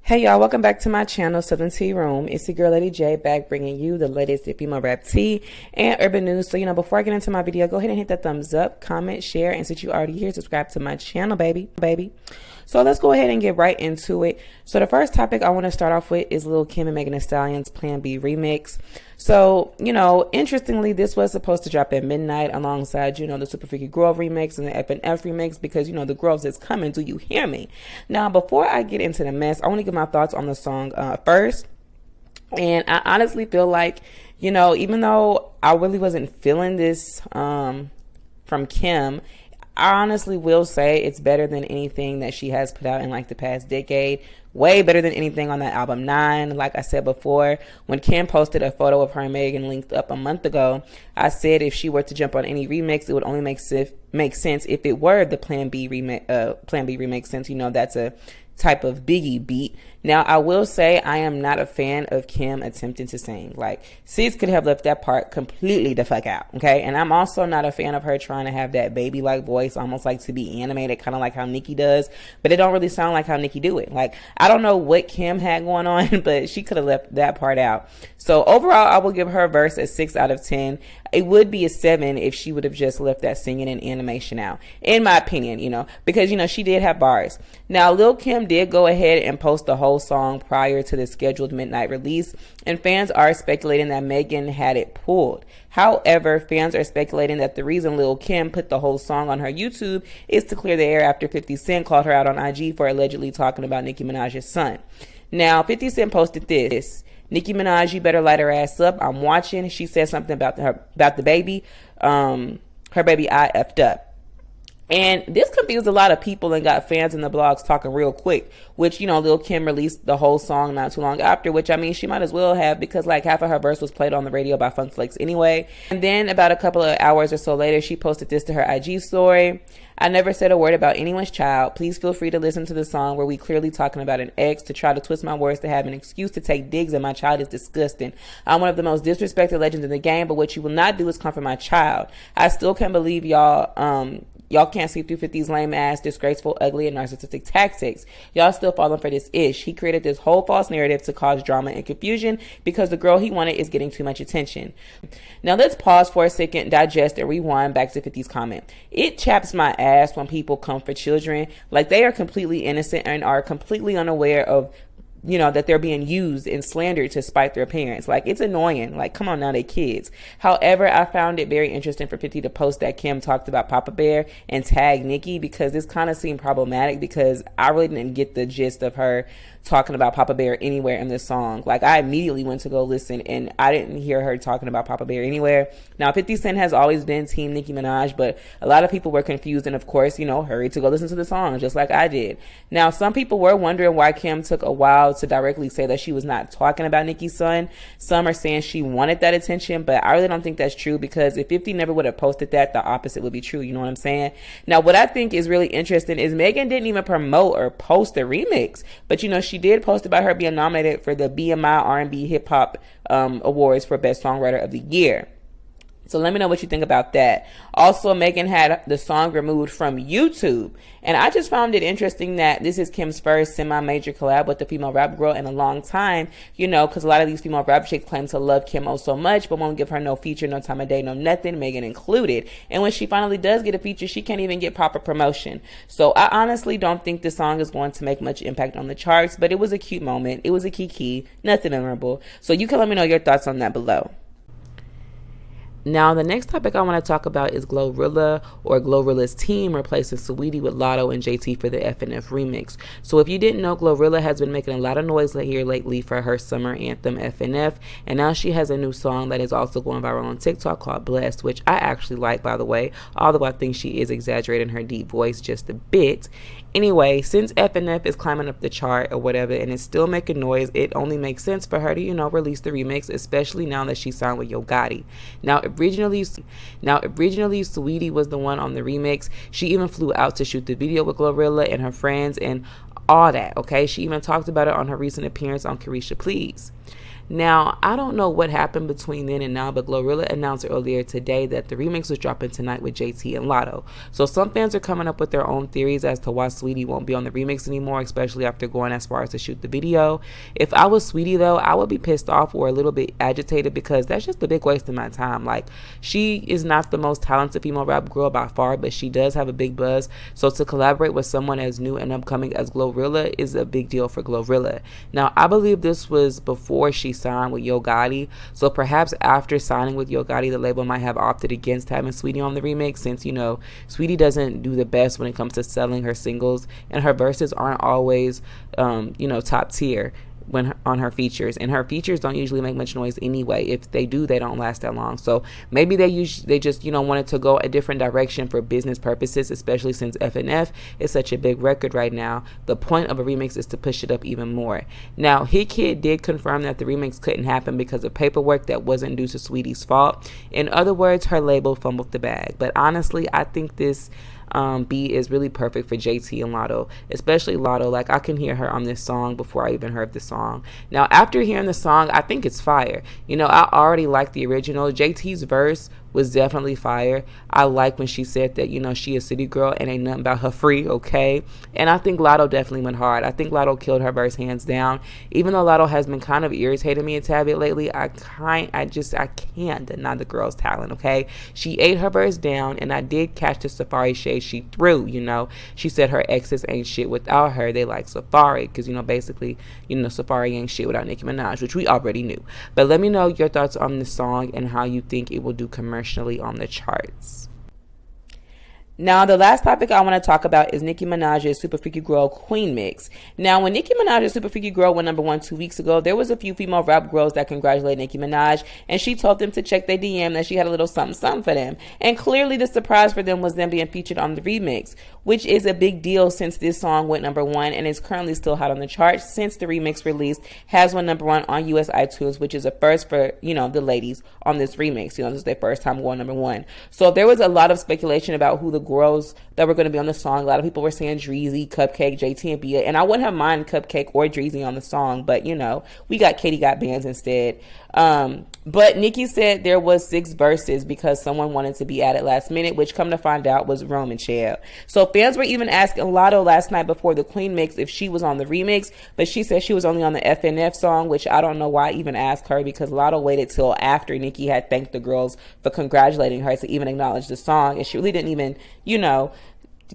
Hey y'all, welcome back to my channel, Southern Tea Room. It's your girl Lady J, back bringing you the latest female rap tea and urban news. So, before I get into my video, go ahead and hit that thumbs up, comment, share, and since you're already here, subscribe to my channel, baby. So let's go ahead and get right into it. So the first topic I want to start off with is Lil Kim and Megan Thee Stallion's PlanB remix. So, interestingly, this was supposed to drop at midnight alongside, the Super Freaky Girl remix and the F&F remix because, the girls is coming. Do you hear me? Now, before I get into the mess, I want to give my thoughts on the song first. And I honestly feel like, even though I really wasn't feeling this from Kim, I honestly will say it's better than anything that she has put out in like the past decade. Way better than anything on that album 9. Like I said before, when Kim posted a photo of her and Megan linked up a month ago, I said if she were to jump on any remix, it would only make sense if it were the PlanB remix, since that's a type of Biggie beat. Now, I will say I am not a fan of Kim attempting to sing. Like, sis could have left that part completely the fuck out, okay? And I'm also not a fan of her trying to have that baby-like voice, almost like to be animated, kind of like how Nicki does, but it don't really sound like how Nicki do it. Like, I don't know what Kim had going on, but she could have left that part out. So overall, I will give her verse a 6 out of 10. It would be a 7 if she would have just left that singing and animation out, in my opinion, because, she did have bars. Now, Lil Kim did go ahead and post the whole song prior to the scheduled midnight release, and fans are speculating that Megan had it pulled. However, fans are speculating that the reason Lil Kim put the whole song on her YouTube is to clear the air after 50 Cent called her out on IG for allegedly talking about Nicki Minaj's son. Now, 50 Cent posted this: "Nicki Minaj, you better light her ass up. I'm watching." She said something about the baby. Her baby I effed up. And this confused a lot of people and got fans in the blogs talking real quick, which, Lil Kim released the whole song not too long after, which, she might as well have, because like half of her verse was played on the radio by Funk Flex anyway. And then about a couple of hours or so later, she posted this to her IG story: "I never said a word about anyone's child. Please feel free to listen to the song where we clearly talking about an ex. To try to twist my words to have an excuse to take digs at my child is disgusting. I'm one of the most disrespected legends in the game, but what you will not do is come for my child. I still can't believe y'all can't see through 50's lame ass, disgraceful, ugly, and narcissistic tactics. Y'all still falling for this ish. He created this whole false narrative to cause drama and confusion because the girl he wanted is getting too much attention." Now let's pause for a second, digest, and rewind back to 50's comment. It chaps my ass when people come for children like they are completely innocent and are completely unaware of that they're being used and slandered to spite their parents. Like, it's annoying. Like, come on now, they kids. However, I found it very interesting for 50 to post that Kim talked about Papa Bear and tag Nicki, because this kind of seemed problematic, because I really didn't get the gist of her talking about Papa Bear anywhere in this song. Like, I immediately went to go listen and I didn't hear her talking about Papa Bear anywhere. Now, 50 Cent has always been team Nicki Minaj, but a lot of people were confused and of course, hurried to go listen to the song just like I did. Now, some people were wondering why Kim took a while to directly say that she was not talking about Nicki's son. Some are saying she wanted that attention, but I really don't think that's true, because if 50 never would have posted that, the opposite would be true. You know what I'm saying? Now, what I think is really interesting is Megan didn't even promote or post the remix, but she did post about her being nominated for the BMI R&B Hip Hop Awards for Best Songwriter of the Year. So let me know what you think about that. Also, Megan had the song removed from YouTube. And I just found it interesting that this is Kim's first semi-major collab with a female rap girl in a long time, because a lot of these female rap chicks claim to love Kim so much, but won't give her no feature, no time of day, no nothing, Megan included. And when she finally does get a feature, she can't even get proper promotion. So I honestly don't think this song is going to make much impact on the charts, but it was a cute moment. It was a kiki, nothing memorable. So you can let me know your thoughts on that below. Now, the next topic I want to talk about is Glorilla, or Glorilla's team replacing Saweetie with Lotto and JT for the F&F remix. So if you didn't know, Glorilla has been making a lot of noise here lately for her summer anthem F&F, and now she has a new song that is also going viral on TikTok called Blessed, which I actually like, by the way, although I think she is exaggerating her deep voice just a bit. Anyway, since F&F is climbing up the chart or whatever and it's still making noise, it only makes sense for her to, release the remix, especially now that she signed with Yo Gotti. Now, originally Saweetie was the one on the remix. She even flew out to shoot the video with Glorilla and her friends and all that, okay? She even talked about it on her recent appearance on Carisha Please. Now, I don't know what happened between then and now, but Glorilla announced earlier today that the remix was dropping tonight with JT and Lotto. So some fans are coming up with their own theories as to why Saweetie won't be on the remix anymore, especially after going as far as to shoot the video. If I was Saweetie though, I would be pissed off or a little bit agitated, because that's just a big waste of my time. Like, she is not the most talented female rap girl by far, but she does have a big buzz. So to collaborate with someone as new and upcoming as Glorilla is a big deal for Glorilla. Now, I believe this was before she signed with Yo Gotti, so perhaps after signing with Yo Gotti, the label might have opted against having Saweetie on the remix, since, you know, Saweetie doesn't do the best when it comes to selling her singles, and her verses aren't always you know, top tier when on her features, and her features don't usually make much noise anyway. If they do, they don't last that long. So maybe they just, you know, wanted to go a different direction for business purposes, especially since FNF is such a big record right now. The point of a remix is to push it up even more. Now, Hit Kid did confirm that the remix couldn't happen because of paperwork that wasn't due to Saweetie's fault. In other words, her label fumbled the bag. But honestly, I think this beat is really perfect for JT and Lotto, especially Lotto. Like, I can hear her on this song before I even heard the song. Now, after hearing the song, I think it's fire. You know, I already like the original. JT's verse was definitely fire. I like when she said that, you know, she a city girl and ain't nothing about her free, okay? And I think Lotto definitely went hard. I think Lotto killed her verse hands down. Even though Lotto has been kind of irritating me a tad bit lately, I can't deny the girl's talent, okay? She ate her verse down, and I did catch the Safari shade she threw, you know. She said her exes ain't shit without her. They like Safari, because, you know, basically, you know, Safari ain't shit without Nicki Minaj, which we already knew. But let me know your thoughts on the song and how you think it will do commercially on the charts. Now, the last topic I want to talk about is Nicki Minaj's Super Freaky Girl Queenmix. Now, when Nicki Minaj's Super Freaky Girl went #1 2 weeks ago, there was a few female rap girls that congratulated Nicki Minaj, and she told them to check their DM that she had a little something something for them. And clearly the surprise for them was them being featured on the remix, which is a big deal since this song went #1 and is currently still hot on the charts since the remix release has went #1 on US iTunes, which is a first for, you know, the ladies on this remix. You know, this is their first time going #1. So there was a lot of speculation about who the girls that were going to be on the song. A lot of people were saying Dreezy, Cupcake, JT, and Bia, and I wouldn't have mind Cupcake or Dreezy on the song, but, you know, we got Katie Got Bands instead. But Nicki said there was 6 verses because someone wanted to be added last minute, which, come to find out, was Roman Child. So fans were even asking Lotto last night before the Queenmix if she was on the remix, but she said she was only on the FNF song, which I don't know why I even asked her, because Lotto waited till after Nicki had thanked the girls for congratulating her to even acknowledge the song, and she really didn't even, you know,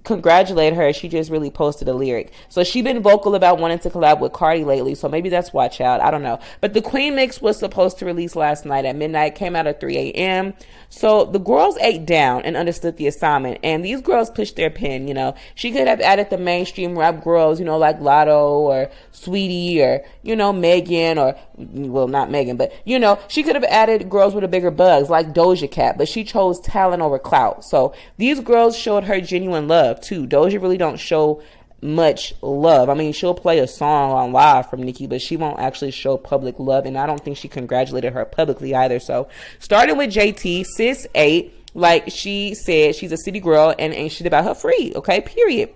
congratulate her. She just really posted a lyric. So she been vocal about wanting to collab with Cardi lately, so maybe that's why, child. I don't know. But the Queenmix was supposed to release last night at midnight, came out at 3 a.m. So the girls ate down and understood the assignment, and these girls pushed their pen. You know, she could have added the mainstream rap girls, you know, like Lotto or Saweetie or, you know, Megan, or, well, not Megan, but, you know, she could have added girls with a bigger buzz like Doja Cat, but she chose talent over clout. So these girls showed her genuine love too. Doja really don't show much love. I mean, she'll play a song on live from Nicki, but she won't actually show public love, and I don't think she congratulated her publicly either. So starting with JT, sis ate, like she said, she's a city girl and ain't shit about her free, okay, period.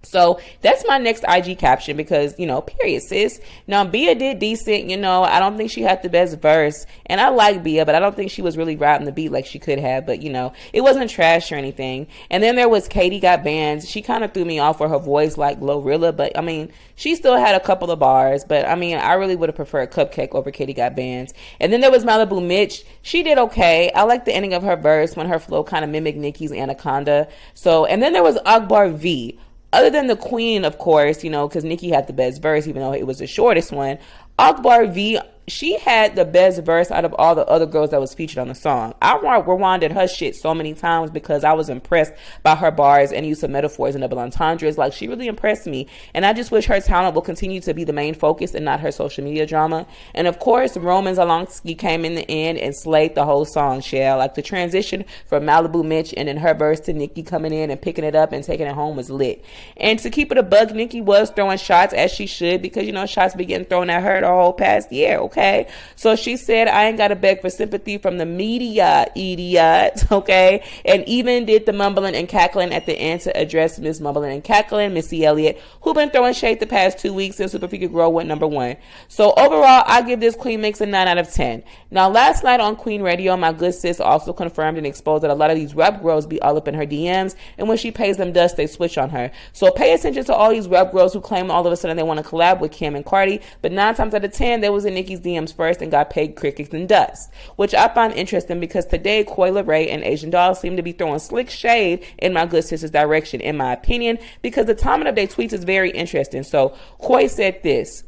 So that's my next IG caption, because, you know, period, sis. Now, Bia did decent. You know, I don't think she had the best verse, and I like Bia, but I don't think she was really riding the beat like she could have. But, you know, it wasn't trash or anything. And then there was Katie Got Bands. She kind of threw me off for her voice like Glorilla, but I mean, she still had a couple of bars. But I mean, I really would have preferred Cupcake over Katie Got Bands. And then there was Malibu Mitch. She did okay. I like the ending of her verse when her flow kind of mimicked Nicki's Anaconda. So, and then there was Akbar V. Other than the Queen, of course, you know, because Nicki had the best verse, even though it was the shortest one. Akbar V, she had the best verse out of all the other girls that was featured on the song. I rewinded her shit so many times because I was impressed by her bars and use of metaphors and double entendres. Like, she really impressed me. And I just wish her talent will continue to be the main focus and not her social media drama. And of course, Roman Zelensky came in the end and slayed the whole song, Shell. Like, the transition from Malibu Mitch and then her verse to Nicki coming in and picking it up and taking it home was lit. And to keep it a bug, Nicki was throwing shots, as she should, because, you know, shots be getting thrown at her her whole past year, okay? So she said, I ain't got to beg for sympathy from the media, idiot, okay? And even did the mumbling and cackling at the end to address Miss Mumbling and Cackling, Missy Elliott, who been throwing shade the past 2 weeks since Super Figure Girl went #1. So overall, I give this Queenmix a 9 out of 10. Now, last night on Queen Radio, my good sis also confirmed and exposed that a lot of these rap girls be all up in her DMs, and when she pays them dust, they switch on her. So pay attention to all these rap girls who claim all of a sudden they want to collab with Kim and Cardi, but 9 times out of 10, they was in Nicki's DMs first and got paid crickets and dust, which I find interesting because today, Coi Leray and Asian Doll seem to be throwing slick shade in my good sister's direction, in my opinion, because the timing of their tweets is very interesting. So Coi said this,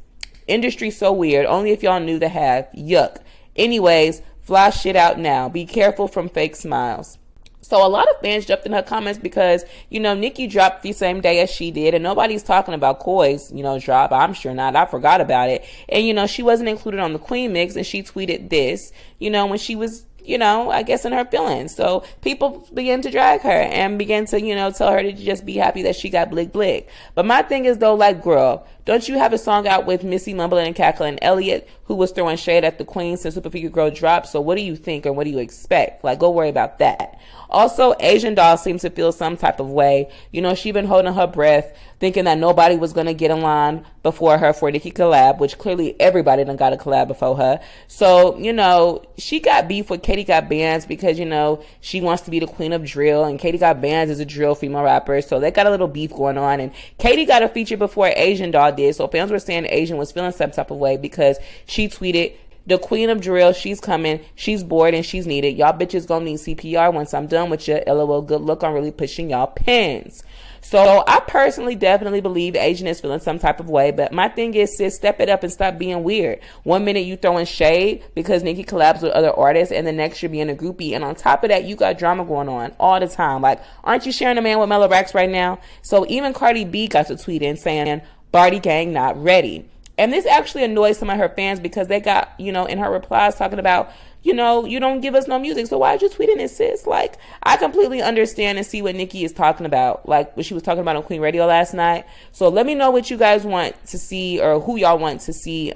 industry so weird, only if y'all knew the half, yuck. Anyways, fly shit out now. Be careful from fake smiles. So a lot of fans jumped in her comments because, you know, Nicki dropped the same day as she did, and nobody's talking about Coi's, you know, drop. I'm sure not. I forgot about it. And, you know, she wasn't included on the Queenmix, and she tweeted this, you know, when she was, you know, I guess in her feelings. So people began to drag her and began to, you know, tell her to just be happy that she got blick blick. But my thing is though, like, girl, don't you have a song out with Missy Mumbling and Cackling Elliott, who was throwing shade at the Queen since Super Figure Girl dropped? So what do you think and what do you expect? Like, go worry about that. Also, Asian Doll seems to feel some type of way. You know, she been holding her breath, thinking that nobody was going to get in line before her for Nicki collab, which clearly everybody done got a collab before her. So, you know, she got beef with Katie Got Bands because, you know, she wants to be the queen of drill, and Katie Got Bands is a drill female rapper. So they got a little beef going on, and Katie got a feature before Asian Doll did. So fans were saying Asian was feeling some type of way because she tweeted, the queen of drill, she's coming, she's bored and she's needed. Y'all bitches gonna need CPR once I'm done with your LOL good look on really pushing y'all pins. So I personally definitely believe Asian is feeling some type of way, but my thing is, sis, step it up and stop being weird. 1 minute you throwing shade because Nicki collabs with other artists, and the next you're being a groupie, and on top of that, you got drama going on all the time. Like, aren't you sharing a man with Mellow Racks right now? So even Cardi B got to tweet in saying, Barty Gang not ready. And this actually annoys some of her fans because they got, you know, in her replies talking about, you know, you don't give us no music, so why are you tweeting it, sis? Like, I completely understand and see what Nicki is talking about, like what she was talking about on Queen Radio last night. So let me know what you guys want to see, or who y'all want to see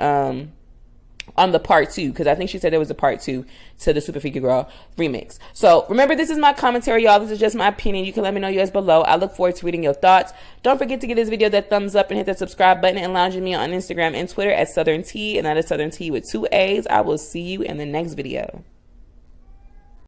on the part 2, because I think she said there was a part 2 to the Super Figure Girl remix. So remember, this is my commentary, y'all. This is just my opinion. You can let me know yours below. I look forward to reading your thoughts. Don't forget to give this video that thumbs up and hit that subscribe button, and lounge me on Instagram and Twitter at Southern T, and that is Southern T with 2 A's. I will see you in the next video.